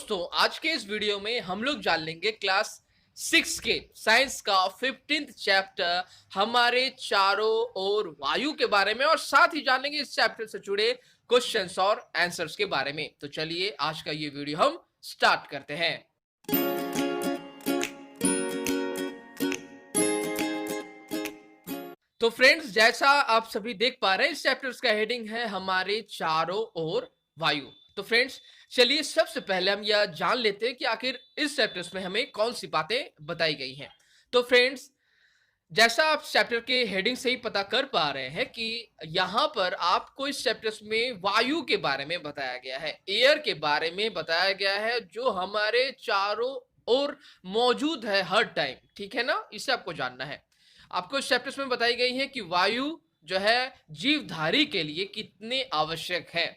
दोस्तों, आज के इस वीडियो में हम लोग जान लेंगे क्लास 6 के साइंस का 15th चैप्टर हमारे चारों ओर वायु के बारे में, और साथ ही जान लेंगे इस चैप्टर से जुड़े क्वेश्चंस और आंसर्स के बारे में। तो चलिए आज का ये वीडियो हम स्टार्ट करते हैं। तो फ्रेंड्स, जैसा आप सभी देख पा रहे हैं, इस चैप्टर का हेडिंग है हमारे चारों ओर वायु। तो फ्रेंड्स, चलिए सबसे पहले हम यह जान लेते हैं कि आखिर इस चैप्टर में हमें कौन सी बातें बताई गई हैं। तो फ्रेंड्स, जैसा आप चैप्टर के हेडिंग से ही पता कर पा रहे हैं कि यहाँ पर आपको इस चैप्टर में वायु के बारे में बताया गया है, एयर के बारे में बताया गया है, जो हमारे चारों ओर मौजूद है हर टाइम। ठीक है ना, इसे आपको जानना है। आपको इस चैप्टर में बताई गई है कि वायु जो है जीवधारी के लिए कितने आवश्यक है,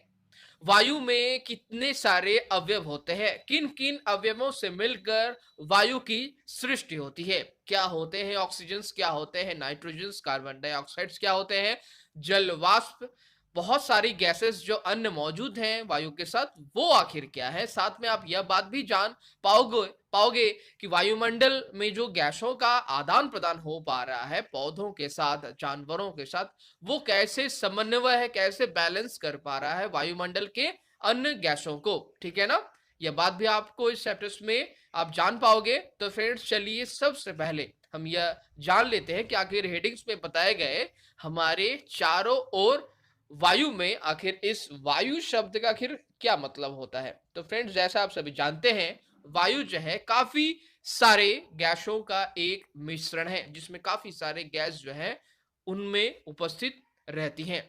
वायु में कितने सारे अवयव होते हैं, किन किन अवयवों से मिलकर वायु की सृष्टि होती है, क्या होते हैं ऑक्सीजन्स, क्या होते हैं नाइट्रोजन्स, कार्बन डाइऑक्साइड्स क्या होते हैं, जल वाष्प, बहुत सारी गैसेस जो अन्य मौजूद हैं वायु के साथ, वो आखिर क्या है। साथ में आप यह बात भी जान पाओगे कि वायुमंडल में जो गैसों का आदान प्रदान हो पा रहा है पौधों के साथ, जानवरों के साथ, वो कैसे समन्वय है, कैसे बैलेंस कर पा रहा है वायुमंडल के अन्य गैसों को। ठीक है ना, यह बात भी आपको इस चैप्टर में आप जान पाओगे। तो फ्रेंड्स, चलिए सबसे पहले हम यह जान लेते हैं कि आखिर हेडिंग्स में बताए गए हमारे चारों ओर वायु में आखिर इस वायु शब्द का आखिर क्या मतलब होता है। तो फ्रेंड्स, जैसा आप सभी जानते हैं, वायु जो है काफी सारे गैसों का एक मिश्रण है, जिसमें काफी सारे गैस जो है उनमें उपस्थित रहती हैं।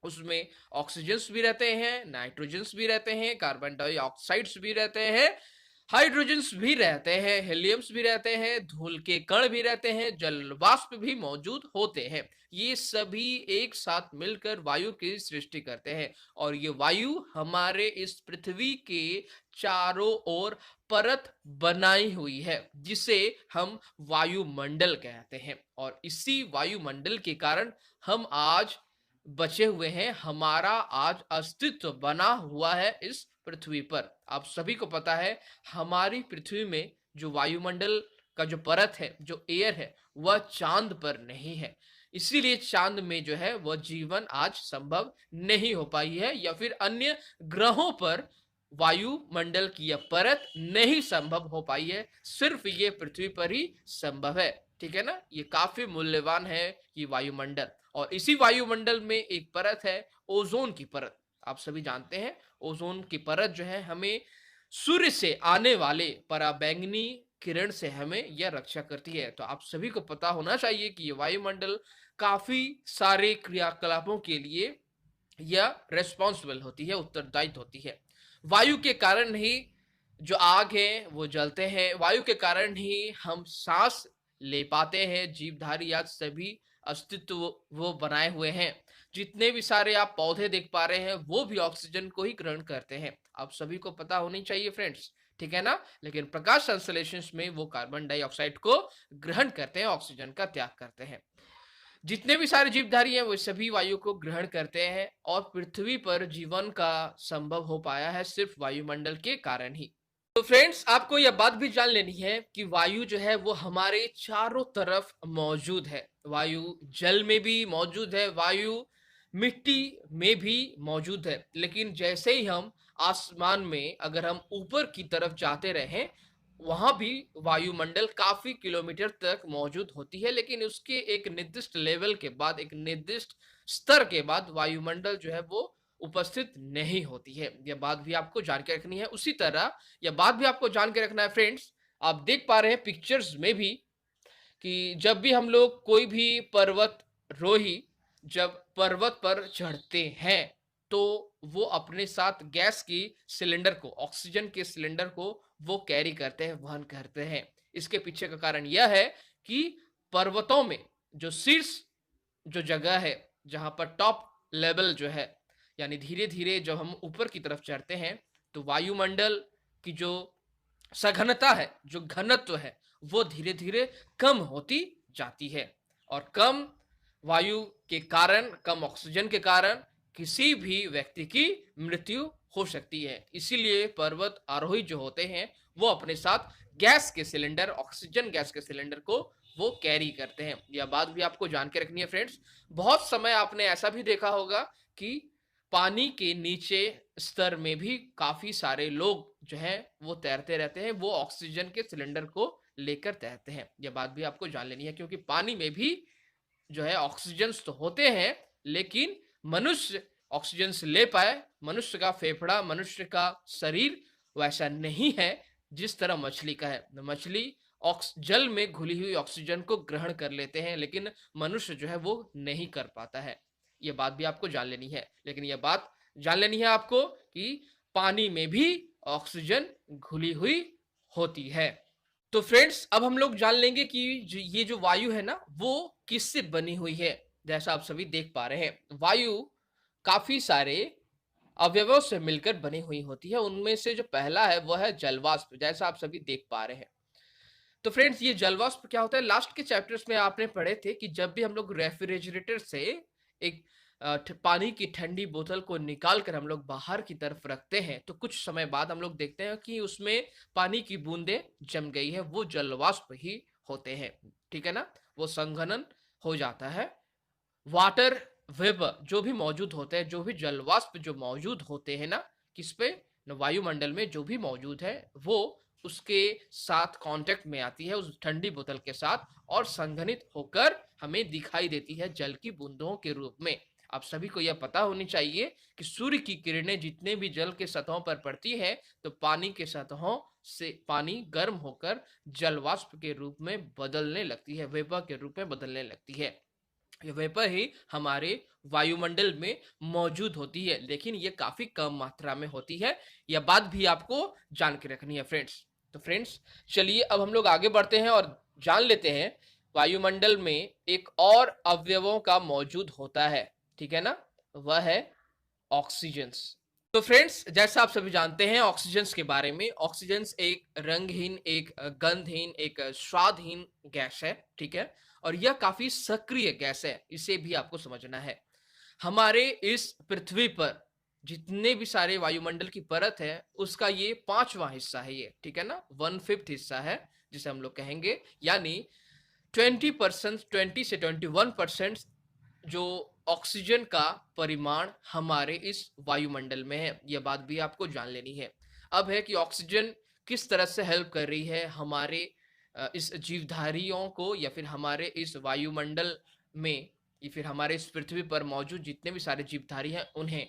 उसमें ऑक्सीजन्स भी रहते हैं, नाइट्रोजन्स भी रहते हैं, कार्बन डाइऑक्साइड्स भी रहते हैं, हाइड्रोजन्स भी रहते हैं, हीलियम्स भी रहते हैं, धूल के कण भी रहते हैं, जल वाष्प भी मौजूद होते हैं। ये सभी एक साथ मिलकर वायु की सृष्टि करते हैं, और ये वायु हमारे इस पृथ्वी के चारों ओर परत बनाई हुई है, जिसे हम वायुमंडल कहते हैं। और इसी वायुमंडल के कारण हम आज बचे हुए हैं, हमारा आज अस्तित्व बना हुआ है इस पृथ्वी पर। आप सभी को पता है, हमारी पृथ्वी में जो वायुमंडल का जो परत है, जो एयर है, वह चांद पर नहीं है। इसीलिए चांद में जो है वह जीवन आज संभव नहीं हो पाई है, या फिर अन्य ग्रहों पर वायुमंडल की यह परत नहीं संभव हो पाई है। सिर्फ ये पृथ्वी पर ही संभव है। ठीक है ना, ये काफी मूल्यवान है ये वायुमंडल। और इसी वायुमंडल में एक परत है, ओजोन की परत। आप सभी जानते हैं, ओजोन की परत जो है हमें सूर्य से आने वाले पराबैंगनी किरण से हमें यह रक्षा करती है। तो आप सभी को पता होना चाहिए कि ये वायुमंडल काफी सारे क्रियाकलापों के लिए यह रेस्पॉन्सिबल होती है, उत्तरदायित्व होती है। वायु के कारण ही जो आग है वो जलते हैं, वायु के कारण ही हम सांस ले पाते हैं, जीवधारी आज सभी अस्तित्व वो बनाए हुए हैं। जितने भी सारे आप पौधे देख पा रहे हैं, वो भी ऑक्सीजन को ही ग्रहण करते हैं। आप सभी को पता होनी चाहिए फ्रेंड्स। ठीक है ना, लेकिन प्रकाश संश्लेषण में वो कार्बन डाइऑक्साइड को ग्रहण करते हैं, ऑक्सीजन का त्याग करते हैं। जितने भी सारे जीवधारी हैं वो सभी वायु को ग्रहण करते हैं, और पृथ्वी पर जीवन का संभव हो पाया है सिर्फ वायुमंडल के कारण ही। तो फ्रेंड्स, आपको यह बात भी जान लेनी है कि वायु जो है वो हमारे चारों तरफ मौजूद है। वायु जल में भी मौजूद है, वायु मिट्टी में भी मौजूद है। लेकिन जैसे ही हम आसमान में अगर हम ऊपर की तरफ जाते रहें, वहां भी वायुमंडल काफी किलोमीटर तक मौजूद होती है, लेकिन उसके एक निर्दिष्ट लेवल के बाद, एक निर्दिष्ट स्तर के बाद वायुमंडल जो है वो उपस्थित नहीं होती है। यह बात भी आपको जान के रखनी है। उसी तरह यह बात भी आपको जान के रखना है फ्रेंड्स, आप देख पा रहे हैं पिक्चर्स में भी कि जब भी हम लोग कोई भी पर्वतरोही जब पर्वत पर चढ़ते हैं, तो वो अपने साथ गैस की सिलेंडर को, ऑक्सीजन के सिलेंडर को वो कैरी करते हैं, वहन करते हैं। इसके पीछे का कारण यह है कि पर्वतों में जो शीर्ष जो जगह है, जहां पर टॉप लेवल जो है, यानी धीरे धीरे जब हम ऊपर की तरफ चढ़ते हैं, तो वायुमंडल की जो सघनता है, जो घनत्व है, वो धीरे धीरे कम होती जाती है। और कम वायु के कारण, कम ऑक्सीजन के कारण किसी भी व्यक्ति की मृत्यु हो सकती है। इसीलिए पर्वत आरोही जो होते हैं वो अपने साथ गैस के सिलेंडर, ऑक्सीजन गैस के सिलेंडर को वो कैरी करते हैं। यह बात भी आपको जान के रखनी है फ्रेंड्स। बहुत समय आपने ऐसा भी देखा होगा कि पानी के नीचे स्तर में भी काफी सारे लोग जो हैं वो तैरते रहते हैं, वो ऑक्सीजन के सिलेंडर को लेकर तैरते हैं। यह बात भी आपको जान लेनी है, क्योंकि पानी में भी जो है ऑक्सीजन्स तो होते हैं, लेकिन मनुष्य ऑक्सीजन से ले पाए, मनुष्य का फेफड़ा, मनुष्य का शरीर वैसा नहीं है जिस तरह मछली का है। मछली जल में घुली हुई ऑक्सीजन को ग्रहण कर लेते हैं, लेकिन मनुष्य जो है वो नहीं कर पाता है। ये बात भी आपको जान लेनी है। लेकिन यह बात जान लेनी है आपको कि पानी में भी ऑक्सीजन घुली हुई होती है। तो फ्रेंड्स, अब हम लोग जान लेंगे कि ये जो वायु है ना, वो किससे बनी हुई है। जैसा आप सभी देख पा रहे हैं, वायु काफी सारे अवयवों से मिलकर बनी हुई होती है। उनमें से जो पहला है वो है जलवाष्प, जैसा आप सभी देख पा रहे हैं। तो फ्रेंड्स, ये जलवाष्प क्या होता है, लास्ट के चैप्टर्स में आपने पढ़े थे कि जब भी हम लोग रेफ्रिजरेटर से एक पानी की ठंडी बोतल को निकाल कर हम लोग बाहर की तरफ रखते हैं, तो कुछ समय बाद हम लोग देखते हैं कि उसमें पानी की बूंदें जम गई है, वो जलवाष्प ही होते हैं। ठीक है ना, वो संघनन हो जाता है। वाटर वेपर जो भी मौजूद होते हैं, जो भी जलवाष्प जो मौजूद होते हैं ना, किस पे, वायुमंडल में जो भी मौजूद है, वो उसके साथ कांटेक्ट में आती है, उस ठंडी बोतल के साथ, और संघनित होकर हमें दिखाई देती है जल की बूंदों के रूप में। आप सभी को यह पता होनी चाहिए कि सूर्य की किरणें जितने भी जल के सतहों पर पड़ती है, तो पानी के सतहों से पानी गर्म होकर जलवाष्प के रूप में बदलने लगती है, वेपर के रूप में बदलने लगती है। ये वेपर ही हमारे वायुमंडल में मौजूद होती है, लेकिन ये काफी कम मात्रा में होती है। यह बात भी आपको जान के रखनी है फ्रेंड्स। तो फ्रेंड्स, चलिए अब हम लोग आगे बढ़ते हैं और जान लेते हैं वायुमंडल में एक और अवयवों का मौजूद होता है। ठीक है ना, वह है ऑक्सीजन। तो फ्रेंड्स, जैसा आप सभी जानते हैं ऑक्सीजन के बारे में, ऑक्सीजन एक रंगहीन, एक गंधहीन, एक स्वादहीन गैस है। ठीक है, और यह काफी सक्रिय गैस है, इसे भी आपको समझना है। हमारे इस पृथ्वी पर जितने भी सारे वायुमंडल की परत है, उसका ये 5वां हिस्सा है ये। ठीक है ना, 1/5 हिस्सा है जिसे हम लोग कहेंगे, यानी 20%, 20 से 21% जो ऑक्सीजन का परिमाण हमारे इस वायुमंडल में है। यह बात भी आपको जान लेनी है। अब है कि ऑक्सीजन किस तरह से हेल्प कर रही है हमारे इस जीवधारियों को, या फिर हमारे इस वायुमंडल में, या फिर हमारे इस पृथ्वी पर मौजूद जितने भी सारे जीवधारी हैं उन्हें।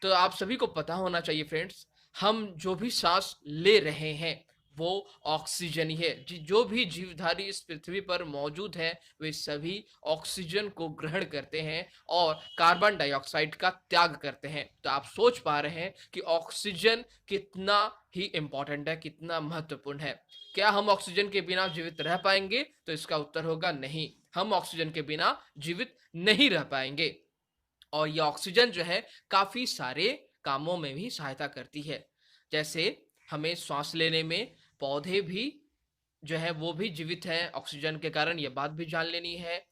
तो आप सभी को पता होना चाहिए फ्रेंड्स, हम जो भी सांस ले रहे हैं वो ऑक्सीजन ही है। जो भी जीवधारी इस पृथ्वी पर मौजूद है, वे सभी ऑक्सीजन को ग्रहण करते हैं और कार्बन डाइऑक्साइड का त्याग करते हैं। तो आप सोच पा रहे हैं कि ऑक्सीजन कितना ही इंपॉर्टेंट है, कितना महत्वपूर्ण है। क्या हम ऑक्सीजन के बिना जीवित रह पाएंगे? तो इसका उत्तर होगा नहीं, हम ऑक्सीजन के बिना जीवित नहीं रह पाएंगे। और ये ऑक्सीजन जो है काफी सारे कामों में भी सहायता करती है। जैसे हमें सांस लेने में, पौधे भी जो है वो भी जीवित है ऑक्सीजन के कारण, ये बात भी जान लेनी है।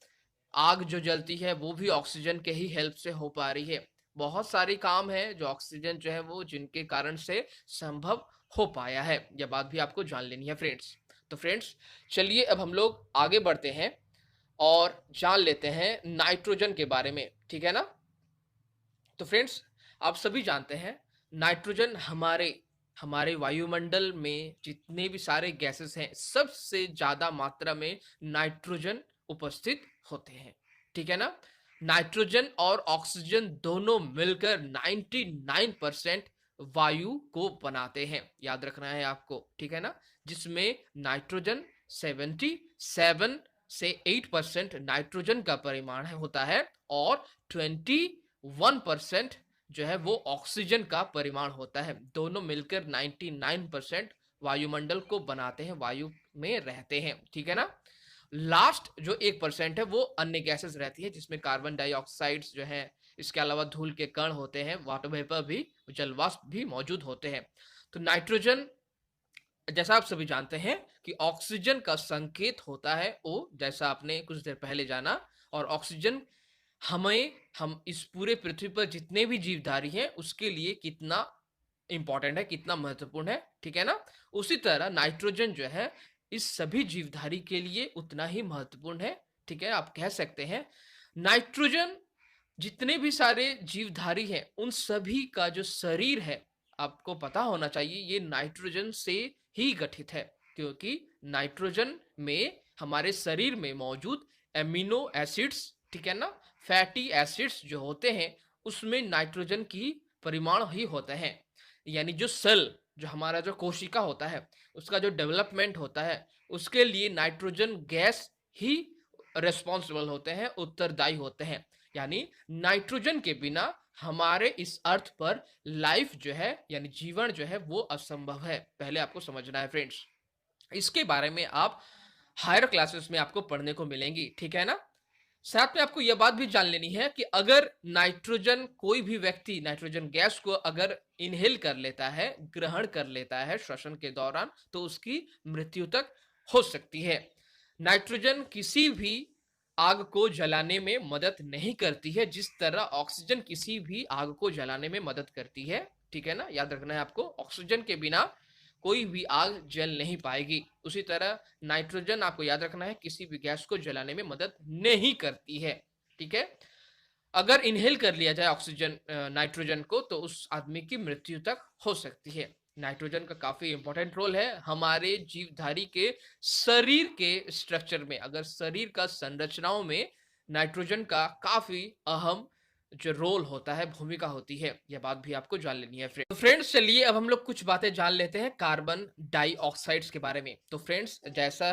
आग जो जलती है वो भी ऑक्सीजन के ही हेल्प से हो पा रही है। बहुत सारे काम है जो ऑक्सीजन जो है वो जिनके कारण से संभव हो पाया है। यह बात भी आपको जान लेनी है फ्रेंड्स। तो फ्रेंड्स, चलिए अब हम लोग आगे बढ़ते हैं और जान लेते हैं नाइट्रोजन के बारे में। ठीक है ना, तो फ्रेंड्स, आप सभी जानते हैं नाइट्रोजन हमारे हमारे वायुमंडल में जितने भी सारे गैसेस हैं, सबसे ज्यादा मात्रा में नाइट्रोजन उपस्थित होते हैं। ठीक है ना, नाइट्रोजन और ऑक्सीजन दोनों मिलकर 99% वायु को बनाते हैं, याद रखना है आपको। ठीक है ना, जिसमें नाइट्रोजन 77 से 8% नाइट्रोजन का परिमाण होता है, और 21% जो है वो ऑक्सीजन का परिमाण होता है। दोनों मिलकर 99% वायुमंडल को बनाते हैं, वायु में रहते हैं। ठीक है ना, लास्ट जो 1% है वो अन्य गैसेस रहती है, जिसमें कार्बन डाइऑक्साइड जो है, इसके अलावा धूल के कण होते हैं, वाटर वेपर भी, जलवाष्प भी मौजूद होते हैं। तो नाइट्रोजन, जैसा आप सभी जानते हैं कि ऑक्सीजन का संकेत होता है ओ, जैसा आपने कुछ देर पहले जाना। और ऑक्सीजन हम इस पूरे पृथ्वी पर जितने भी जीवधारी हैं उसके लिए कितना इंपॉर्टेंट है, कितना महत्वपूर्ण है, ठीक है ना? उसी तरह नाइट्रोजन जो है इस सभी जीवधारी के लिए उतना ही महत्वपूर्ण है, ठीक है? आप कह सकते हैं नाइट्रोजन जितने भी सारे जीवधारी हैं, उन सभी का जो शरीर है, आपको पता होना चाहिए ये नाइट्रोजन से ही गठित है, क्योंकि नाइट्रोजन में हमारे शरीर में मौजूद एमिनो एसिड्स, ठीक है ना, फैटी एसिड्स जो होते हैं, उसमें नाइट्रोजन की परिमाण ही होते हैं। यानी जो सेल, जो हमारा जो कोशिका होता है, उसका जो डेवलपमेंट होता है, उसके लिए नाइट्रोजन गैस ही रिस्पॉन्सिबल होते हैं, उत्तरदायी होते हैं। यानी नाइट्रोजन के बिना हमारे इस अर्थ पर लाइफ जो है यानी जीवन जो है वो असंभव है। पहले आपको समझना है फ्रेंड्स। इसके बारे में आप हायर क्लासेस में आपको पढ़ने को मिलेंगी, ठीक है ना? साथ में आपको यह बात भी जान लेनी है कि अगर नाइट्रोजन कोई भी व्यक्ति नाइट्रोजन गैस को अगर इनहेल कर लेता है, ग्रहण कर लेता है श्वसन के दौरान, तो उसकी मृत्यु तक हो सकती है। नाइट्रोजन किसी भी आग को जलाने में मदद नहीं करती है, जिस तरह ऑक्सीजन किसी भी आग को जलाने में मदद करती है, ठीक है ना? याद रखना है आपको, ऑक्सीजन के बिना कोई भी आग जल नहीं पाएगी। उसी तरह नाइट्रोजन आपको याद रखना है किसी भी गैस को जलाने में मदद नहीं करती है, ठीक है? अगर इनहेल कर लिया जाए ऑक्सीजन नाइट्रोजन को, तो उस आदमी की मृत्यु तक हो सकती है। नाइट्रोजन का काफी इंपॉर्टेंट रोल है हमारे जीवधारी के शरीर के स्ट्रक्चर में। अगर शरीर का संरचनाओं में नाइट्रोजन का काफी अहम जो रोल होता है, भूमिका होती है, यह बात भी आपको जान लेनी है फ्रेंड्स। तो फ्रेंड्स चलिए अब हम लोग कुछ बातें जान लेते हैं कार्बन डाइऑक्साइड्स के बारे में। तो फ्रेंड्स जैसा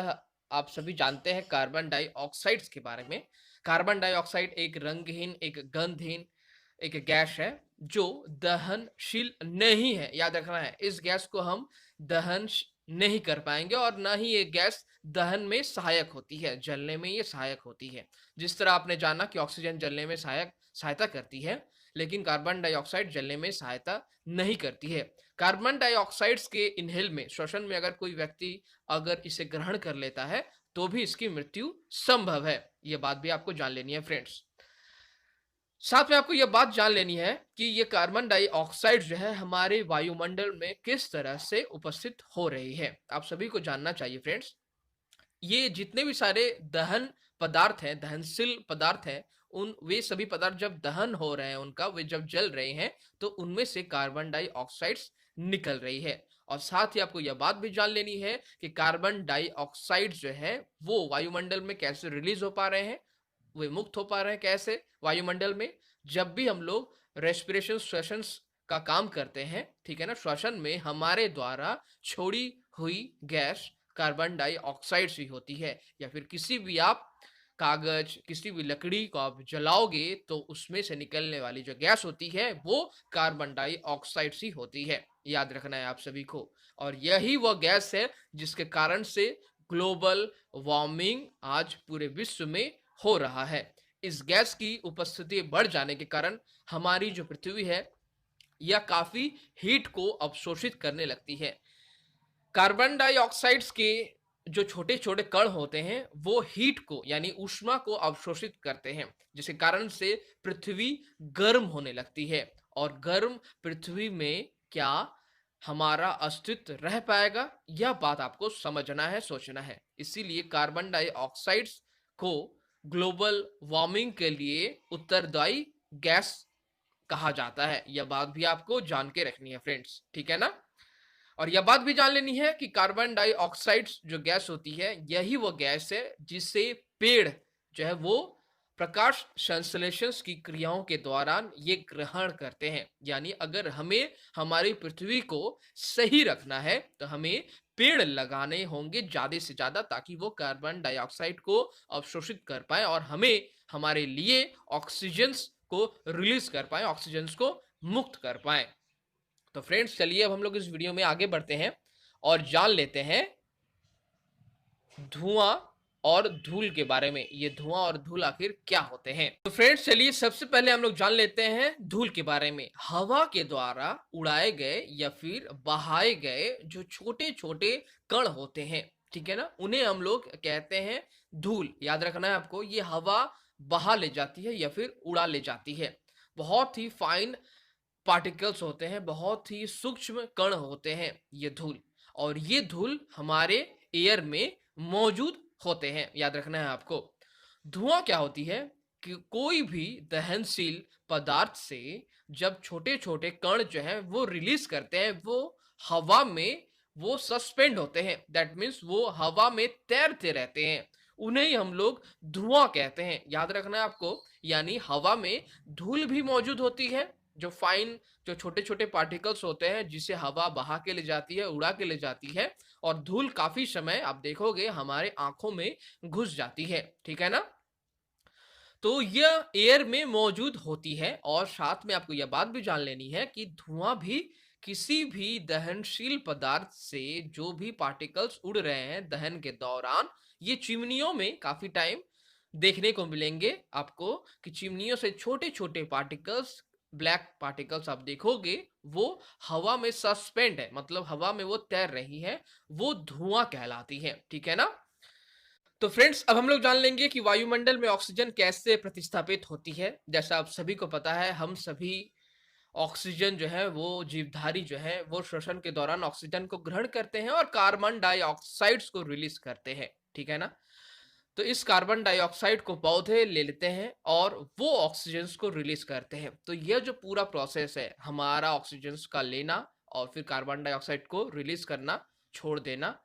आप सभी जानते हैं कार्बन डाइऑक्साइड्स के बारे में, कार्बन डाइऑक्साइड एक रंगहीन, एक गंधहीन एक गैस है जो दहनशील नहीं है। याद रखना है, इस गैस को हम दहन नहीं कर पाएंगे और ना ही ये गैस दहन में सहायक होती है, जलने में ये सहायक होती है। जिस तरह आपने जाना कि ऑक्सीजन जलने में सहायता करती है, लेकिन कार्बन डाइऑक्साइड जलने में सहायता नहीं करती है। कार्बन डाइऑक्साइड्स के इनहेल में, श्वसन में अगर कोई व्यक्ति अगर इसे ग्रहण कर लेता है तो भी इसकी मृत्यु संभव है। यह बात भी आपको जान लेनी है फ्रेंड्स। साथ में आपको यह बात जान लेनी है कि ये कार्बन डाइऑक्साइड जो है हमारे वायुमंडल में किस तरह से उपस्थित हो रही है, आप सभी को जानना चाहिए फ्रेंड्स। ये जितने भी सारे दहन पदार्थ हैं, दहनशील पदार्थ हैं, उन वे सभी पदार्थ जब दहन हो रहे हैं, उनका वे जब जल रहे हैं, तो उनमें से कार्बन डाइऑक्साइड्स निकल रही है। और साथ ही आपको यह बात भी जान लेनी है कि कार्बन डाइऑक्साइड जो है वो वायुमंडल में कैसे रिलीज हो पा रहे हैं, वे मुक्त हो पा रहे हैं कैसे वायुमंडल में। जब भी हम लोग रेस्पिरेशन, श्वसन का काम करते हैं, ठीक है ना, श्वसन में हमारे द्वारा छोड़ी हुई गैस कार्बन डाइऑक्साइड ही होती है। या फिर किसी भी आप कागज, किसी भी लकड़ी को आप जलाओगे तो उसमें से निकलने वाली जो गैस होती है वो कार्बन डाइऑक्साइड ही होती है। याद रखना है आप सभी को। और यही वो गैस है जिसके कारण से ग्लोबल वार्मिंग आज पूरे विश्व में हो रहा है। इस गैस की उपस्थिति बढ़ जाने के कारण हमारी जो पृथ्वी है यह काफी हीट को अवशोषित करने लगती है। कार्बन डाइऑक्साइड्स के जो छोटे छोटे कण होते हैं वो हीट को यानी ऊष्मा को अवशोषित करते हैं, जिसके कारण से पृथ्वी गर्म होने लगती है। और गर्म पृथ्वी में क्या हमारा अस्तित्व रह पाएगा, यह बात आपको समझना है, सोचना है। इसीलिए कार्बन डाइऑक्साइड्स को ग्लोबल वार्मिंग के लिए उत्तरदायी गैस कहा जाता है। यह बात भी आपको जान के रखनी है फ्रेंड्स, ठीक है ना? और यह बात भी जान लेनी है कि कार्बन डाइऑक्साइड जो गैस होती है यही वो गैस है जिसे पेड़ जो है वो प्रकाश संश्लेषण की क्रियाओं के दौरान ये ग्रहण करते हैं। यानी अगर हमें हमारी पृथ्वी को सही रखना है तो हमें पेड़ लगाने होंगे ज्यादा से ज्यादा, ताकि वो कार्बन डाइऑक्साइड को अवशोषित कर पाए और हमें हमारे लिए ऑक्सीजन को रिलीज कर पाए, ऑक्सीजन को मुक्त कर पाए। तो फ्रेंड्स चलिए अब हम लोग इस वीडियो में आगे बढ़ते हैं और जान लेते हैं धुआं और धूल के बारे में। ये धुआं और धूल आखिर क्या होते हैं? तो फ्रेंड्स चलिए सबसे पहले हम लोग जान लेते हैं धूल के बारे में। हवा के द्वारा उड़ाए गए या फिर बहाए गए जो छोटे छोटे कण होते हैं, ठीक है ना, उन्हें हम लोग कहते हैं धूल। याद रखना है आपको, ये हवा बहा ले जाती है या फिर उड़ा ले जाती है। बहुत ही फाइन पार्टिकल्स होते हैं, बहुत ही सूक्ष्म कण होते हैं ये धूल, और ये धूल हमारे एयर में मौजूद होते हैं, याद रखना है आपको। धुआं क्या होती है कि कोई भी दहनशील पदार्थ से जब छोटे छोटे कण जो है वो रिलीज करते हैं, वो हवा में वो सस्पेंड होते हैं, दैट मीन्स वो हवा में तैरते रहते हैं, उन्हें ही हम लोग धुआं कहते हैं, याद रखना है आपको। यानी हवा में धूल भी मौजूद होती है, जो फाइन, जो छोटे छोटे पार्टिकल्स होते हैं जिसे हवा बहा के ले जाती है, उड़ा के ले जाती है, और धूल काफी समय आप देखोगे हमारे आंखों में घुस जाती है, ठीक है ना। तो यह एयर में मौजूद होती है, और साथ में आपको यह बात भी जान लेनी है कि धुआं भी किसी भी दहनशील पदार्थ से जो भी पार्टिकल्स उड़ रहे हैं दहन के दौरान, ये चिमनियों में काफी टाइम देखने को मिलेंगे आपको, कि चिमनियों से छोटे छोटे पार्टिकल्स, ब्लैक पार्टिकल्स आप देखोगे, वो हवा में सस्पेंड है, मतलब हवा में वो तैर रही है, वो धुआं कहलाती है, ठीक है ना। तो फ्रेंड्स, अब हम लोग जान लेंगे कि वायुमंडल में ऑक्सीजन कैसे प्रतिस्थापित होती है। जैसा आप सभी को पता है, हम सभी ऑक्सीजन जो है वो जीवधारी जो है वो श्वसन के दौरान ऑक्सीजन को ग्रहण करते हैं और कार्बन डाइऑक्साइड्स को रिलीज करते हैं, ठीक है ना। तो इस कार्बन डाइऑक्साइड को पौधे ले लेते हैं और वो ऑक्सीजन को रिलीज करते हैं। तो यह जो पूरा प्रोसेस है हमारा ऑक्सीजन का लेना और फिर कार्बन डाइऑक्साइड को रिलीज करना, छोड़ देना,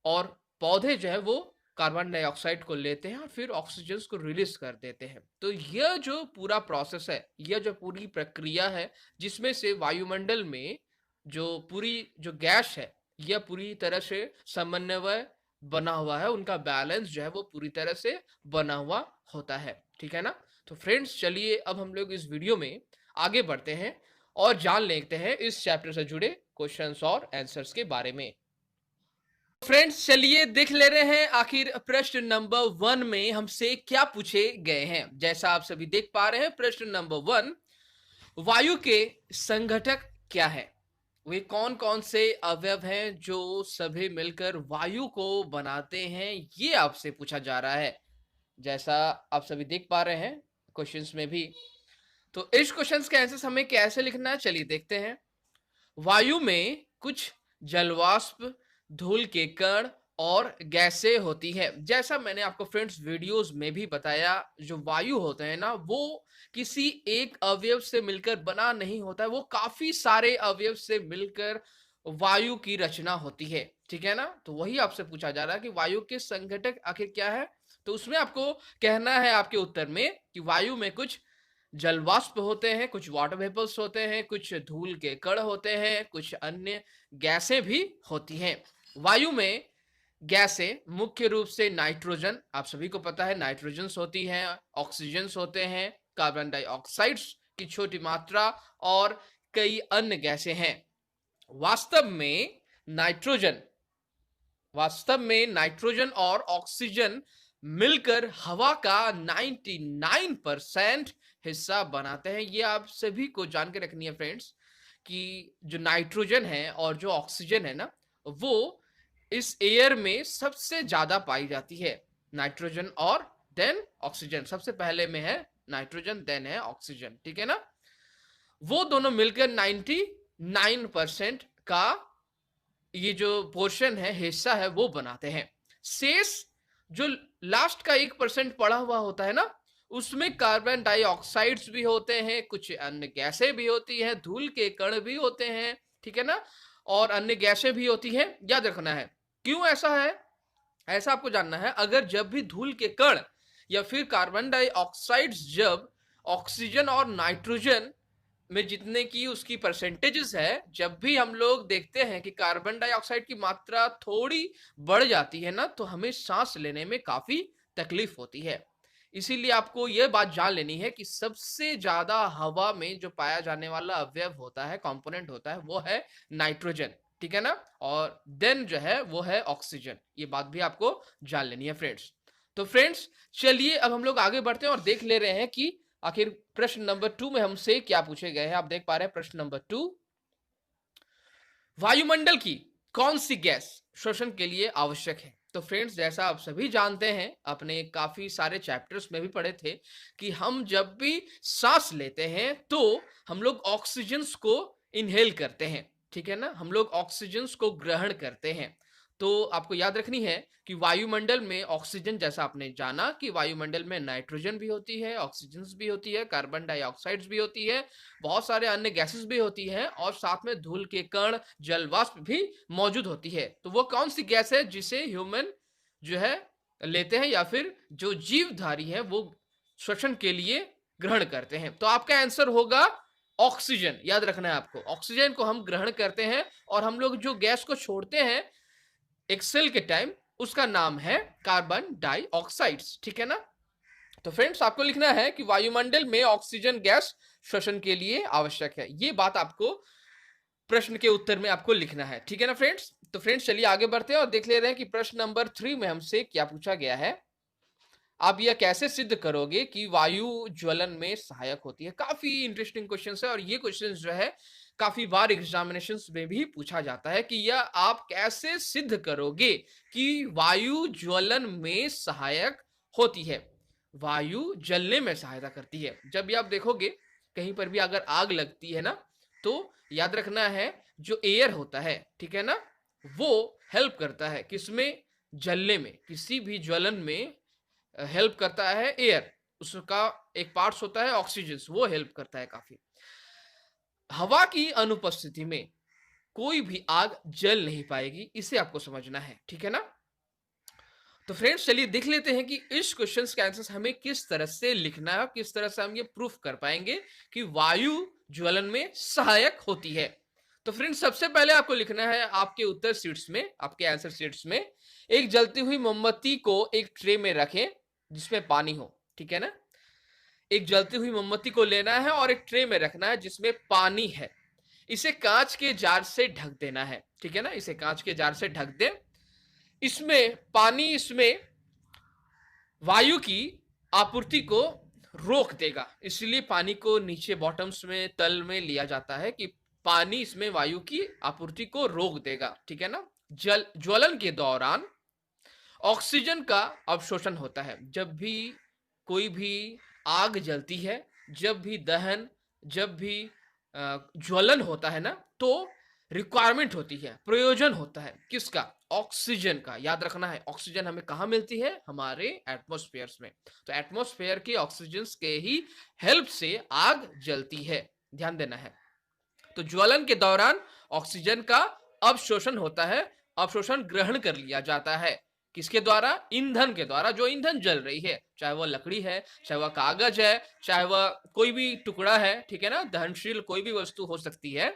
और पौधे जो है वो कार्बन डाइऑक्साइड को लेते हैं और फिर ऑक्सीजन को रिलीज कर देते हैं। तो यह जो पूरा प्रोसेस है, यह जो पूरी प्रक्रिया है, जिसमें से वायुमंडल में जो पूरी जो गैस है, यह पूरी तरह से समन्वय बना हुआ है, उनका बैलेंस जो है वो पूरी तरह से बना हुआ होता है, ठीक है ना। तो फ्रेंड्स, चलिए अब हम लोग इस वीडियो में आगे बढ़ते हैं और जान लेते हैं इस चैप्टर से जुड़े क्वेश्चंस और आंसर्स के बारे में। फ्रेंड्स, चलिए देख ले रहे हैं आखिर प्रश्न नंबर 1 में हमसे क्या पूछे गए हैं। जैसा आप सभी देख पा रहे हैं, प्रश्न नंबर 1, वायु के संघटक क्या है? वे कौन कौन से अवयव हैं जो सभी मिलकर वायु को बनाते हैं, ये आपसे पूछा जा रहा है। जैसा आप सभी देख पा रहे हैं क्वेश्चंस में भी। तो इस क्वेश्चंस के आंसर हमें कैसे लिखना है, चलिए देखते हैं। वायु में कुछ जलवाष्प, धूल के कण और गैसें होती है। जैसा मैंने आपको फ्रेंड्स वीडियोस में भी बताया, जो वायु होते हैं ना, वो किसी एक अवयव से मिलकर बना नहीं होता है, वो काफी सारे अवयव से मिलकर वायु की रचना होती है, ठीक है ना। तो वही आपसे पूछा जा रहा है कि वायु के संघटक आखिर क्या है। तो उसमें आपको कहना है आपके उत्तर में कि वायु में कुछ जलवाष्प होते हैं, कुछ वाटर वेपर्स होते हैं, कुछ धूल के कण होते हैं, कुछ अन्य गैसें भी होती हैं। वायु में गैसें मुख्य रूप से नाइट्रोजन, आप सभी को पता है नाइट्रोजन्स होती हैं, ऑक्सीजन्स होते हैं, कार्बन डाइऑक्साइड्स की छोटी मात्रा और कई अन्य गैसें हैं। वास्तव में नाइट्रोजन और ऑक्सीजन मिलकर हवा का 99% हिस्सा बनाते हैं। ये आप सभी को जान के रखनी है फ्रेंड्स, कि जो नाइट्रोजन है और जो ऑक्सीजन है ना, वो इस एयर में सबसे ज्यादा पाई जाती है। नाइट्रोजन और देन ऑक्सीजन, सबसे पहले में है नाइट्रोजन, देन है ऑक्सीजन, ठीक है ना। वो दोनों मिलकर 99% का ये जो पोर्शन है, हिस्सा है, वो बनाते हैं। शेष जो लास्ट का 1% पड़ा हुआ होता है ना, उसमें कार्बन डाइऑक्साइड्स भी होते हैं, कुछ अन्य गैसें भी होती हैं, धूल के कण भी होते हैं, ठीक है ना, और अन्य गैसें भी होती हैं। याद रखना है क्यों ऐसा है, ऐसा आपको जानना है। अगर जब भी धूल के कण या फिर कार्बन डाइऑक्साइड्स जब ऑक्सीजन और नाइट्रोजन में जितने की उसकी परसेंटेजेस है, जब भी हम लोग देखते हैं कि कार्बन डाइऑक्साइड की मात्रा थोड़ी बढ़ जाती है ना, तो हमें सांस लेने में काफी तकलीफ होती है। इसीलिए आपको यह बात जान लेनी है कि सबसे ज्यादा हवा में जो पाया जाने वाला अवयव होता है, कंपोनेंट होता है, वो है नाइट्रोजन, ठीक है ना, और देन जो है वो है ऑक्सीजन। ये बात भी आपको जान लेनी है फ्रेंड्स। तो फ्रेंड्स, चलिए अब हम लोग आगे बढ़ते हैं और देख ले रहे हैं कि आखिर प्रश्न नंबर 2 में हमसे क्या पूछे गए हैं। आप देख पा रहे हैं प्रश्न नंबर 2, वायुमंडल की कौन सी गैस श्वसन के लिए आवश्यक है? तो फ्रेंड्स, जैसा आप सभी जानते हैं, अपने काफी सारे चैप्टर्स में भी पढ़े थे कि हम जब भी सांस लेते हैं तो हम लोग ऑक्सीजन्स को इनहेल करते हैं, ठीक है ना, हम लोग ऑक्सीजन्स को ग्रहण करते हैं। तो आपको याद रखनी है कि वायुमंडल में ऑक्सीजन, जैसा आपने जाना कि वायुमंडल में नाइट्रोजन भी होती है, ऑक्सीजन भी होती है, कार्बन डाइऑक्साइड भी होती है, बहुत सारे अन्य गैसेस भी होती हैं, और साथ में धूल के कण, जल वाष्प भी मौजूद होती है। तो वो कौन सी गैस है जिसे ह्यूमन जो है लेते हैं, या फिर जो जीवधारी है वो श्वसन के लिए ग्रहण करते हैं? तो आपका आंसर होगा ऑक्सीजन। याद रखना है आपको, ऑक्सीजन को हम ग्रहण करते हैं, और हम लोग जो गैस को छोड़ते हैं एक्सेल के टाइम, उसका नाम है कार्बन डाइऑक्साइड, ठीक है ना। तो फ्रेंड्स, आपको लिखना है कि वायुमंडल में ऑक्सीजन गैस श्वसन के लिए आवश्यक है। ये बात आपको प्रश्न के उत्तर में आपको लिखना है, ठीक है ना फ्रेंड्स। तो फ्रेंड्स, चलिए आगे बढ़ते हैं और देख ले रहे हैं कि प्रश्न नंबर 3 में हमसे क्या पूछा गया है। आप यह कैसे सिद्ध करोगे कि वायु ज्वलन में सहायक होती है? काफी इंटरेस्टिंग क्वेश्चन है, और ये क्वेश्चन जो है काफी बार एग्जामिनेशन में भी पूछा जाता है कि यह आप कैसे सिद्ध करोगे कि वायु ज्वलन में सहायक होती है, वायु जलने में सहायता करती है। जब भी आप देखोगे कहीं पर भी अगर आग लगती है ना, तो याद रखना है जो एयर होता है, ठीक है ना, वो हेल्प करता है किसमें? जलने में, किसी भी ज्वलन में हेल्प करता है एयर। उसका एक पार्ट्स होता है ऑक्सीजन, वो हेल्प करता है काफी। हवा की अनुपस्थिति में कोई भी आग जल नहीं पाएगी, इसे आपको समझना है, ठीक है ना। तो फ्रेंड्स, चलिए देख लेते हैं कि इस क्वेश्चन के आंसर हमें किस तरह से लिखना है, किस तरह से हम ये प्रूफ कर पाएंगे कि वायु ज्वलन में सहायक होती है। तो फ्रेंड्स, सबसे पहले आपको लिखना है आपके उत्तर शीट्स में, आपके आंसर शीट्स में, एक जलती हुई मोमबत्ती को एक ट्रे में रखें जिसमें पानी हो, ठीक है ना। एक जलती हुई मोमबत्ती को लेना है और एक ट्रे में रखना है जिसमें पानी है। इसे कांच के जार से ढक देना है, ठीक है ना, इसे कांच के जार से ढक दें। इसमें पानी, इसमें वायु की आपूर्ति को रोक देगा, इसलिए पानी को नीचे बॉटम्स में, तल में लिया जाता है कि पानी इसमें वायु की आपूर्ति को रोक देगा, ठीक है ना। ज्वलन के दौरान ऑक्सीजन का अवशोषण होता है। जब भी कोई भी आग जलती है, जब भी दहन, जब भी ज्वलन होता है ना, तो रिक्वायरमेंट होती है, प्रयोजन होता है किसका? ऑक्सीजन का। याद रखना है, ऑक्सीजन हमें कहां मिलती है? हमारे एटमॉस्फेयर में। तो एटमॉस्फेयर के ऑक्सीजन के ही हेल्प से आग जलती है, ध्यान देना है। तो ज्वलन के दौरान ऑक्सीजन का अवशोषण होता है, अवशोषण ग्रहण कर लिया जाता है। किसके द्वारा? ईंधन के द्वारा। जो ईंधन जल रही है, चाहे वह लकड़ी है, चाहे वह कागज है, चाहे वह कोई भी टुकड़ा है, ठीक है ना, दहनशील कोई भी वस्तु हो सकती है।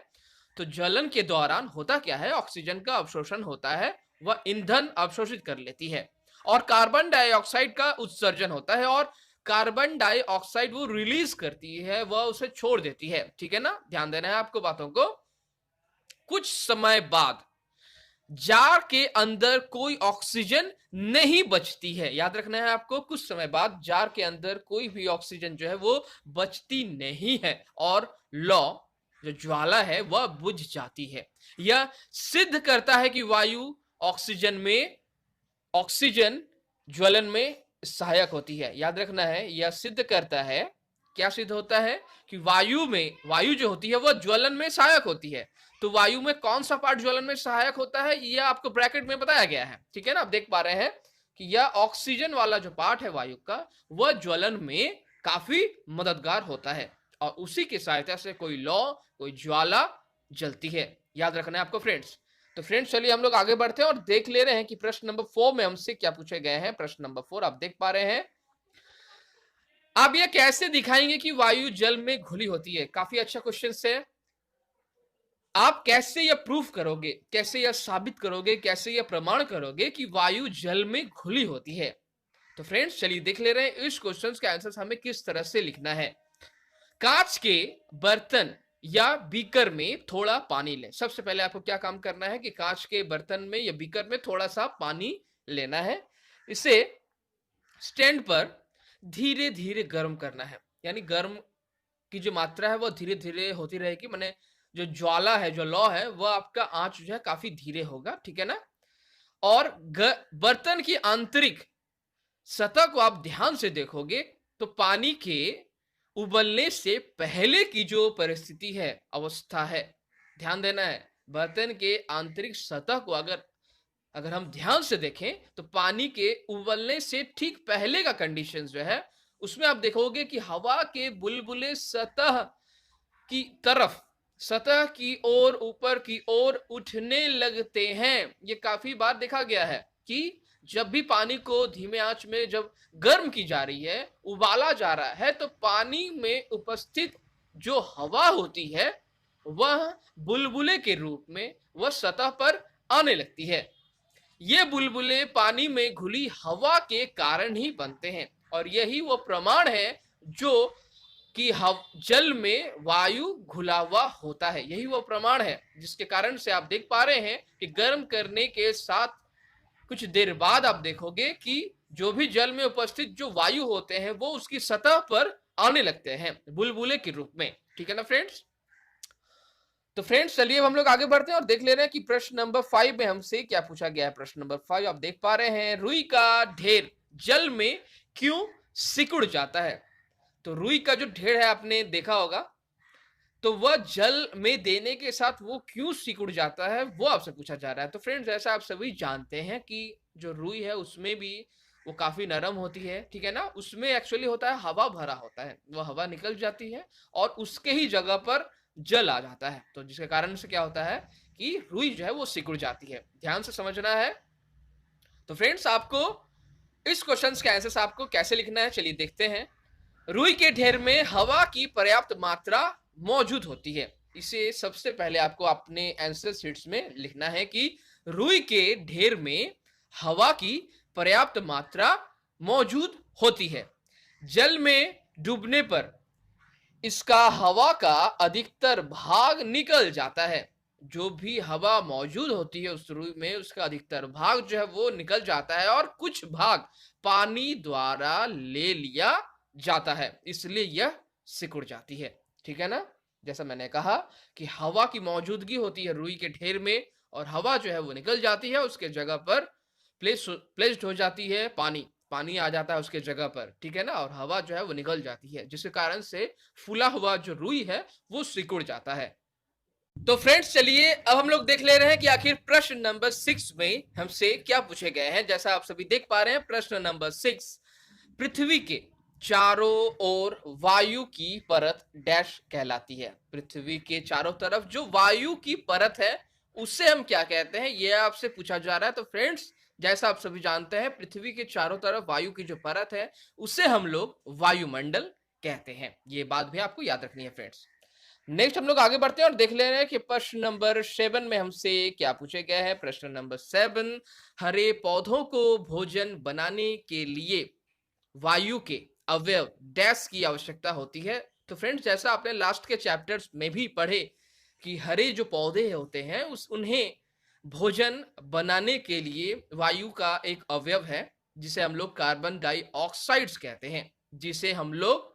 तो ज्वलन के दौरान होता क्या है? ऑक्सीजन का अवशोषण होता है, वह ईंधन अवशोषित कर लेती है, और कार्बन डाइऑक्साइड का उत्सर्जन होता है, और कार्बन डाइऑक्साइड वो रिलीज करती है, वह उसे छोड़ देती है, ठीक है ना। ध्यान देना है आपको बातों को। कुछ समय बाद जार के अंदर कोई ऑक्सीजन नहीं बचती है। याद रखना है आपको, कुछ समय बाद जार के अंदर कोई भी ऑक्सीजन जो है वो बचती नहीं है, और लौ जो ज्वाला है वह बुझ जाती है। यह सिद्ध करता है कि वायु ऑक्सीजन में, ऑक्सीजन ज्वलन में सहायक होती है। याद रखना है, यह सिद्ध करता है, क्या सिद्ध होता है? कि वायु में, वायु जो होती है वह ज्वलन में सहायक होती है। तो वायु में कौन सा पार्ट ज्वलन में सहायक होता है, यह आपको ब्रैकेट में बताया गया है, ठीक है ना। आप देख पा रहे हैं कि यह ऑक्सीजन वाला जो पार्ट है वायु का, वह ज्वलन में काफी मददगार होता है, और उसी की सहायता से कोई लौ, कोई ज्वाला जलती है। याद रखना है आपको फ्रेंड्स। तो फ्रेंड्स, चलिए हम लोग आगे बढ़ते हैं और देख ले रहे हैं कि प्रश्न नंबर 4 में हमसे क्या पूछे गए हैं। प्रश्न नंबर 4 आप देख पा रहे हैं। आप यह कैसे दिखाएंगे कि वायु जल में घुली होती है? काफी अच्छा क्वेश्चन है। आप कैसे यह प्रूफ करोगे, कैसे यह साबित करोगे, कैसे यह प्रमाण करोगे कि वायु जल में घुली होती है? तो फ्रेंड्स, चलिए देख ले रहे हैं इस क्वेश्चन का आंसर हमें किस तरह से लिखना है। कांच के बर्तन या बीकर में थोड़ा पानी लें। सबसे पहले आपको क्या काम करना है कि कांच के बर्तन में या बीकर में थोड़ा सा पानी लेना है। इसे स्टैंड पर धीरे धीरे गर्म करना है, यानी गर्म की जो मात्रा है वह धीरे धीरे होती रहेगी, माने जो ज्वाला है, जो लौ है, वह आपका आंच जो है काफी धीरे होगा, ठीक है ना। और बर्तन की आंतरिक सतह को आप ध्यान से देखोगे तो पानी के उबलने से पहले की जो परिस्थिति है, अवस्था है, ध्यान देना है। बर्तन के आंतरिक सतह को अगर अगर हम ध्यान से देखें तो पानी के उबलने से ठीक पहले का कंडीशन जो है, उसमें आप देखोगे कि हवा के बुलबुले की तरफ सतह की ओर ऊपर की ओर उठने लगते हैं। ये काफी बार देखा गया है कि जब भी पानी को धीमे आंच में जब गर्म की जा रही है, उबाला जा रहा है, तो पानी में उपस्थित जो हवा होती है वह बुलबुले के रूप में वह सतह पर आने लगती है। ये बुलबुले पानी में घुली हवा के कारण ही बनते हैं और यही वो प्रमाण है जो कि जल में वायु घुला हुआ होता है। यही वो प्रमाण है जिसके कारण से आप देख पा रहे हैं कि गर्म करने के साथ कुछ देर बाद आप देखोगे कि जो भी जल में उपस्थित जो वायु होते हैं वो उसकी सतह पर आने लगते हैं बुलबुले के रूप में। ठीक है ना फ्रेंड्स? तो फ्रेंड्स चलिए अब हम लोग आगे बढ़ते हैं और देख ले रहे हैं कि प्रश्न नंबर 5 में हमसे क्या पूछा गया है। प्रश्न नंबर 5 आप देख पा रहे हैं, रुई का ढेर जल में क्यों सिकुड़ जाता है? तो रुई का जो ढेर है आपने देखा होगा, तो वह जल में देने के साथ वो क्यों सिकुड़ जाता है वो आपसे पूछा जा रहा है। तो फ्रेंड्स जैसा आप सभी जानते हैं कि जो रुई है उसमें भी वो काफी नरम होती है, ठीक है ना? उसमें एक्चुअली होता है हवा भरा होता है, वो हवा निकल जाती है और उसके ही जगह पर जल आ जाता है, तो जिसके कारण से क्या होता है कि रुई जो है वो सिकुड़ जाती है। ध्यान से समझना है। तो फ्रेंड्स आपको इस क्वेश्चन के आंसर आपको कैसे लिखना है चलिए देखते हैं। रुई के ढेर में हवा की पर्याप्त मात्रा मौजूद होती है। इसे सबसे पहले आपको अपने आंसर शीट्स में लिखना है कि रुई के ढेर में हवा की पर्याप्त मात्रा मौजूद होती है। जल में डूबने पर इसका हवा का अधिकतर भाग निकल जाता है। जो भी हवा मौजूद होती है उस रुई में, उसका अधिकतर भाग जो है वो निकल जाता है और कुछ भाग पानी द्वारा ले लिया जाता है, इसलिए यह सिकुड़ जाती है। ठीक है ना? जैसा मैंने कहा कि हवा की मौजूदगी होती है रुई के ढेर में और हवा जो है वो निकल जाती है, उसके जगह पर प्लेस्ड हो जाती है पानी, पानी आ जाता है उसके जगह पर, ठीक है ना? और हवा जो है वो निकल जाती है, जिसके कारण से फूला हुआ जो रुई है वो सिकुड़ जाता है। तो फ्रेंड्स चलिए अब हम लोग देख ले रहे हैं कि आखिर प्रश्न नंबर 6 में हमसे क्या पूछे गए हैं। जैसा आप सभी देख पा रहे हैं प्रश्न नंबर 6, पृथ्वी के चारों ओर वायु की परत डैश कहलाती है। पृथ्वी के चारों तरफ जो वायु की परत है उसे हम क्या कहते हैं, यह आपसे पूछा जा रहा है। तो फ्रेंड्स जैसा आप सभी जानते हैं पृथ्वी के चारों तरफ वायु की जो परत है उसे हम लोग वायुमंडल कहते हैं। ये बात भी आपको याद रखनी है फ्रेंड्स। नेक्स्ट हम लोग आगे बढ़ते हैं और देख ले रहे हैं कि प्रश्न नंबर 7 में हमसे क्या पूछे गए हैं। प्रश्न नंबर 7, हरे पौधों को भोजन बनाने के लिए वायु के अवयव डैश की आवश्यकता होती है। तो फ्रेंड्स जैसा आपने लास्ट के चैप्टर्स में भी पढ़े कि हरे जो पौधे होते हैं उन्हें भोजन बनाने के लिए वायु का एक अवयव है जिसे हम लोग कार्बन डाइऑक्साइड्स कहते हैं, जिसे हम लोग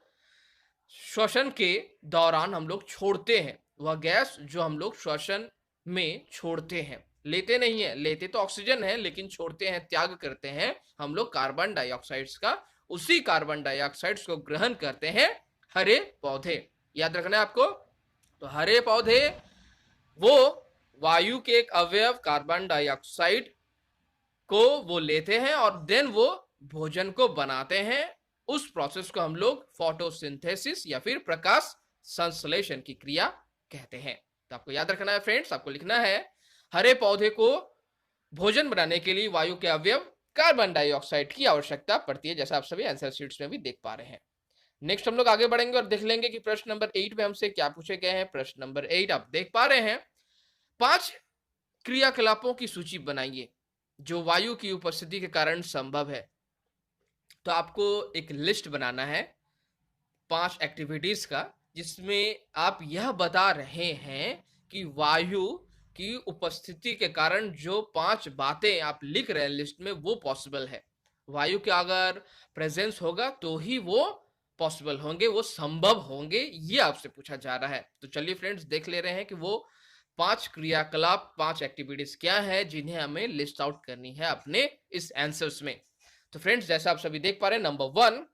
श्वसन के दौरान हम लोग छोड़ते हैं। वह गैस जो हम लोग श्वसन में छोड़ते हैं, लेते नहीं है, लेते तो ऑक्सीजन है लेकिन छोड़ते हैं, त्याग करते हैं हम लोग कार्बन डाइऑक्साइड्स का। उसी कार्बन डाइऑक्साइड्स को ग्रहण करते हैं हरे पौधे। याद रखना है आपको। तो हरे पौधे वो वायु के एक अवयव कार्बन डाइऑक्साइड को वो लेते हैं और देन वो भोजन को बनाते हैं। उस प्रोसेस को हम लोग फोटोसिंथेसिस या फिर प्रकाश संश्लेषण की क्रिया कहते हैं। तो आपको याद रखना है फ्रेंड्स, आपको लिखना है हरे पौधे को भोजन बनाने के लिए वायु के अवयव कार्बन डाइऑक्साइड की आवश्यकता पड़ती है, जैसा आप सभी आंसर शीट्स में भी देख पा रहे हैं। नेक्स्ट हम लोग आगे बढ़ेंगे और देख लेंगे कि प्रश्न नंबर 8 में हमसे क्या पूछे गए हैं। प्रश्न नंबर 8 आप देख पा रहे हैं, 5 क्रियाकलापों की सूची बनाइए जो वायु की उपस्थिति के कारण संभव है। तो आपको एक लिस्ट बनाना है 5 एक्टिविटीज का, जिसमें आप यह बता रहे हैं कि वायु की उपस्थिति के कारण जो 5 बातें आप लिख रहे हैं लिस्ट में वो पॉसिबल है। वायु के अगर प्रेजेंस होगा तो ही वो पॉसिबल होंगे, वो संभव होंगे, ये आपसे पूछा जा रहा है। तो चलिए फ्रेंड्स देख ले रहे हैं कि वो 5 क्रियाकलाप, 5 एक्टिविटीज क्या है जिन्हें हमें लिस्ट आउट करनी है अपने इस आंसर्स में। तो फ्रेंड्स, जैसा आप सभी देख पा रहे हैं, नंबर 1,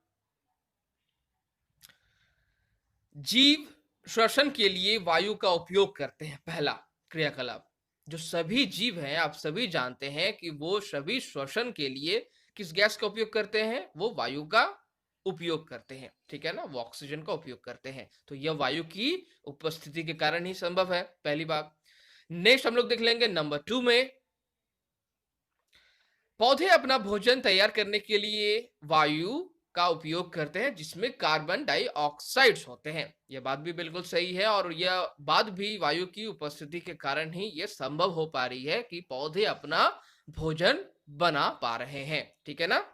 जीव श्वसन के लिए वायु का उपयोग करते हैं। पहला क्रियाकलाप, जो सभी जीव हैं, आप सभी जानते हैं कि वो सभी श्वसन के लिए किस गैस का उपयोग करते हैं? वो वायु का उपयोग करते हैं, ठीक है ना, वो ऑक्सीजन का उपयोग करते हैं। तो यह वायु की उपस्थिति के कारण ही संभव है, पहली बात। नेक्स्ट हम लोग देख लेंगे नंबर 2 में, पौधे अपना भोजन तैयार करने के लिए वायु का उपयोग करते हैं जिसमें कार्बन डाइऑक्साइड्स होते हैं। यह बात भी बिल्कुल सही है, और यह बात भी वायु की उपस्थिति के कारण ही यह संभव हो पा रही है कि पौधे अपना भोजन बना पा रहे हैं, ठीक है ना।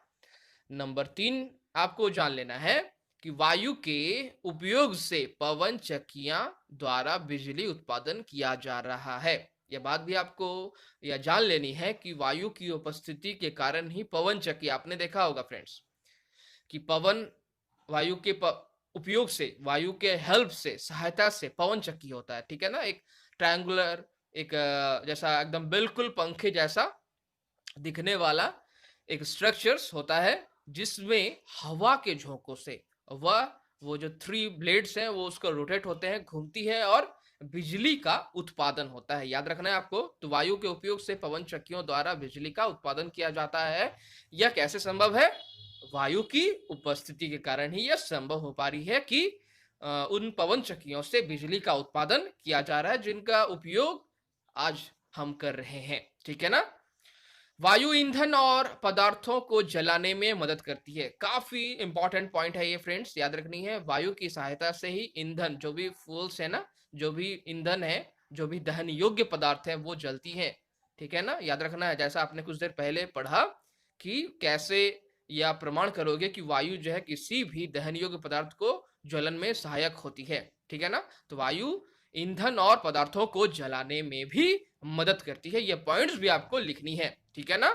नंबर 3 आपको जान लेना है कि वायु के उपयोग से पवन चक्कियां द्वारा बिजली उत्पादन किया जा रहा है। यह बात भी आपको यह जान लेनी है कि वायु की उपस्थिति के कारण ही पवन चक्की, आपने देखा होगा फ्रेंड्स कि पवन वायु के उपयोग से, वायु के हेल्प से, सहायता से पवन चक्की होता है, ठीक है ना। एक ट्रायंगुलर, एक जैसा एकदम बिल्कुल पंखे जैसा दिखने वाला एक स्ट्रक्चर्स होता है जिसमें हवा के झोंकों से वो जो 3 ब्लेड्स हैं वो उसको रोटेट होते हैं, घूमती है और बिजली का उत्पादन होता है। याद रखना है आपको। तो वायु के उपयोग से पवन चक्कियों द्वारा बिजली का उत्पादन किया जाता है। यह कैसे संभव है? वायु की उपस्थिति के कारण ही यह संभव हो पा रही है कि उन पवन चक्कियों से बिजली का उत्पादन किया जा रहा है जिनका उपयोग आज हम कर रहे हैं, ठीक है ना। वायु ईंधन और पदार्थों को जलाने में मदद करती है। काफी इंपॉर्टेंट पॉइंट है ये फ्रेंड्स, याद रखनी है। वायु की सहायता से ही ईंधन, जो भी फ्यूल्स है ना, जो भी ईंधन है, जो भी दहन योग्य पदार्थ है वो जलती है, ठीक है ना। याद रखना है, जैसा आपने कुछ देर पहले पढ़ा कि कैसे या प्रमाण करोगे कि वायु जो है किसी भी दहन योग्य पदार्थ को ज्वलन में सहायक होती है, ठीक है ना। तो वायु ईंधन और पदार्थों को जलाने में भी मदद करती है। ये पॉइंट्स भी आपको लिखनी है, ठीक है ना।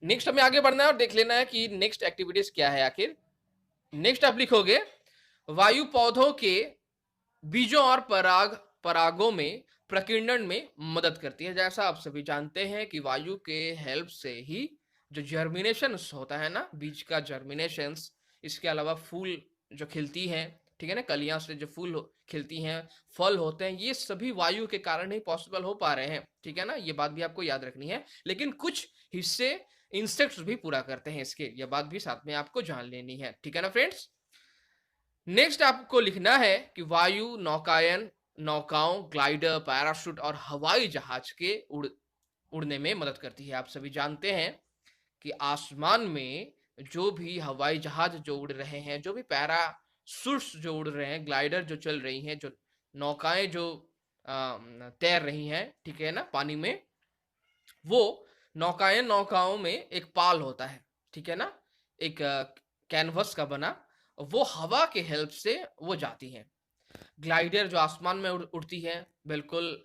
नेक्स्ट हमें आगे बढ़ना है और देख लेना है कि नेक्स्ट एक्टिविटीज क्या है आखिर। नेक्स्ट आप लिखोगे, वायु पौधों के बीजों और परागों में प्रकीर्णन में मदद करती है। जैसा आप सभी जानते हैं कि वायु के हेल्प से ही जो जर्मिनेशन होता है ना, बीज का जर्मिनेशन, इसके अलावा फूल जो खिलती हैं, ठीक है ना, कलियां से जो फूल खिलती हैं, फल होते हैं, ये सभी वायु के कारण ही पॉसिबल हो पा रहे हैं, ठीक है ना। ये बात भी आपको याद रखनी है। लेकिन कुछ हिस्से इंसेक्ट्स भी पूरा करते हैं इसके, ये बात भी साथ में आपको जान लेनी है, ठीक है ना फ्रेंड्स। नेक्स्ट आपको लिखना है कि वायु नौकायन, नौकाओं, ग्लाइडर, पैराशूट और हवाई जहाज के उड़ने में मदद करती है। आप सभी जानते हैं कि आसमान में जो भी हवाई जहाज जो उड़ रहे हैं, जो भी पैराशूट्स जो उड़ रहे हैं, ग्लाइडर जो चल रही हैं, जो नौकाएं जो तैर रही हैं, ठीक है ना, पानी में, वो नौकाओं में एक पाल होता है, ठीक है ना, एक कैनवस का बना, वो हवा के हेल्प से वो जाती है। ग्लाइडर जो आसमान में उड़ती है, बिल्कुल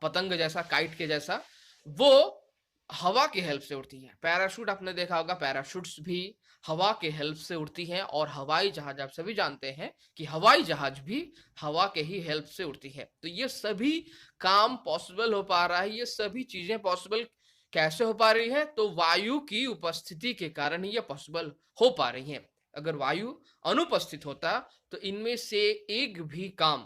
पतंग जैसा, काइट के जैसा, वो हवा के हेल्प से उड़ती है। पैराशूट आपने देखा होगा, पैराशूट्स भी हवा के हेल्प से उड़ती हैं। और हवाई जहाज, आप सभी जानते हैं कि हवाई जहाज भी हवा के ही हेल्प से उड़ती है। तो ये सभी काम पॉसिबल हो पा रहा है। ये सभी चीजें पॉसिबल कैसे हो पा रही है? तो वायु की उपस्थिति के कारण ही ये पॉसिबल हो पा रही है। अगर वायु अनुपस्थित होता तो इनमें से एक भी काम,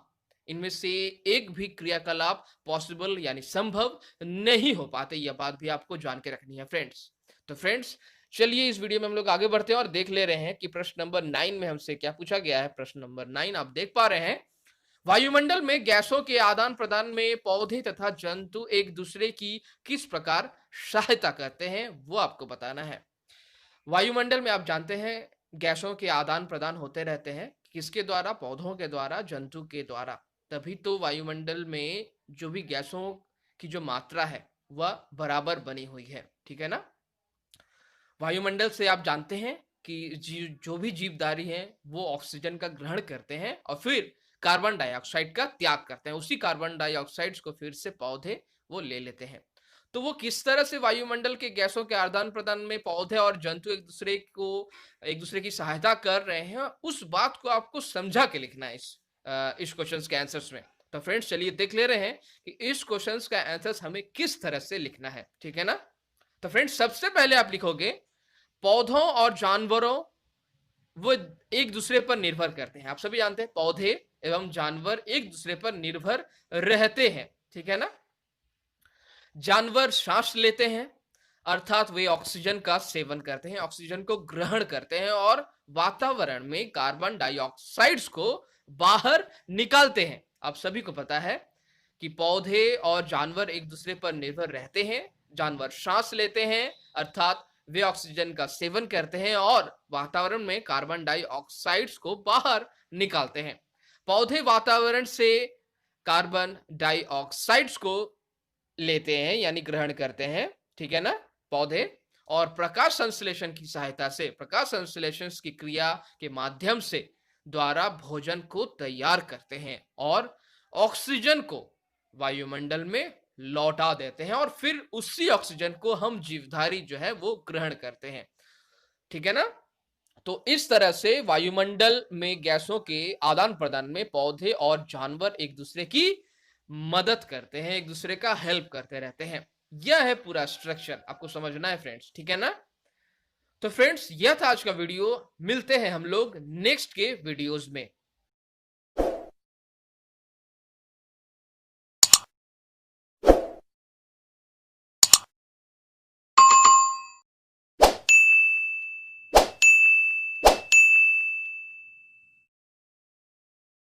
इनमें से एक भी क्रियाकलाप पॉसिबल यानी संभव नहीं हो पाते। यह बात भी आपको जान के रखनी है फ्रेंड्स। तो फ्रेंड्स, चलिए इस वीडियो में हम लोग आगे बढ़ते हैं और देख ले रहे हैं कि प्रश्न नंबर 9 में हमसे क्या पूछा गया है। प्रश्न नंबर 9 आप देख पा रहे हैं, वायुमंडल में गैसों के आदान प्रदान में पौधे तथा जंतु एक दूसरे की किस प्रकार सहायता करते हैं, वो आपको बताना है। वायुमंडल में आप जानते हैं गैसों के आदान प्रदान होते रहते हैं। किसके द्वारा? पौधों के द्वारा, जंतु के द्वारा। तभी तो वायुमंडल में जो भी गैसों की जो मात्रा है वह बराबर बनी हुई है, ठीक है ना। वायुमंडल से आप जानते हैं कि जो भी जीवधारी हैं वो ऑक्सीजन का ग्रहण करते हैं और फिर कार्बन डाइऑक्साइड का त्याग करते हैं। उसी कार्बन डाइऑक्साइड को फिर से पौधे वो ले लेते हैं। तो वो किस तरह से वायुमंडल के गैसों के आदान प्रदान में पौधे और जंतु एक दूसरे की सहायता कर रहे हैं, उस बात को आपको समझा के लिखना है इस क्वेश्चन के आंसर्स में। तो फ्रेंड्स चलिए देख ले रहे हैं कि इस क्वेश्चंस का आंसर हमें किस तरह से लिखना है, ठीक है ना। तो फ्रेंड्स सबसे पहले आप लिखोगे पौधों और जानवरों वो एक दूसरे पर निर्भर करते हैं। आप सभी जानते हैं पौधे एवं जानवर एक दूसरे पर निर्भर रहते हैं, ठीक है ना। जानवर सांस लेते हैं, अर्थात वे ऑक्सीजन का सेवन करते हैं, ऑक्सीजन को ग्रहण करते हैं और वातावरण में कार्बन डाइऑक्साइड्स को बाहर निकालते हैं। आप सभी को पता है कि पौधे और जानवर एक दूसरे पर निर्भर रहते हैं। जानवर सांस लेते हैं, अर्थात वे ऑक्सीजन का सेवन करते हैं और वातावरण में कार्बन डाइऑक्साइड्स को बाहर निकालते हैं। पौधे वातावरण से कार्बन डाइऑक्साइड्स को लेते हैं यानी ग्रहण करते हैं, ठीक है ना, पौधे। और प्रकाश संश्लेषण की सहायता से, प्रकाश संश्लेषण की क्रिया के माध्यम से द्वारा भोजन को तैयार करते हैं और ऑक्सीजन को वायुमंडल में लौटा देते हैं और फिर उसी ऑक्सीजन को हम जीवधारी जो है वो ग्रहण करते हैं, ठीक है ना। तो इस तरह से वायुमंडल में गैसों के आदान प्रदान में पौधे और जानवर एक दूसरे की मदद करते हैं, एक दूसरे का हेल्प करते रहते हैं। यह है पूरा स्ट्रक्चर, आपको समझना है फ्रेंड्स, ठीक है ना। तो फ्रेंड्स यह था आज का वीडियो, मिलते हैं हम लोग नेक्स्ट के वीडियोस में।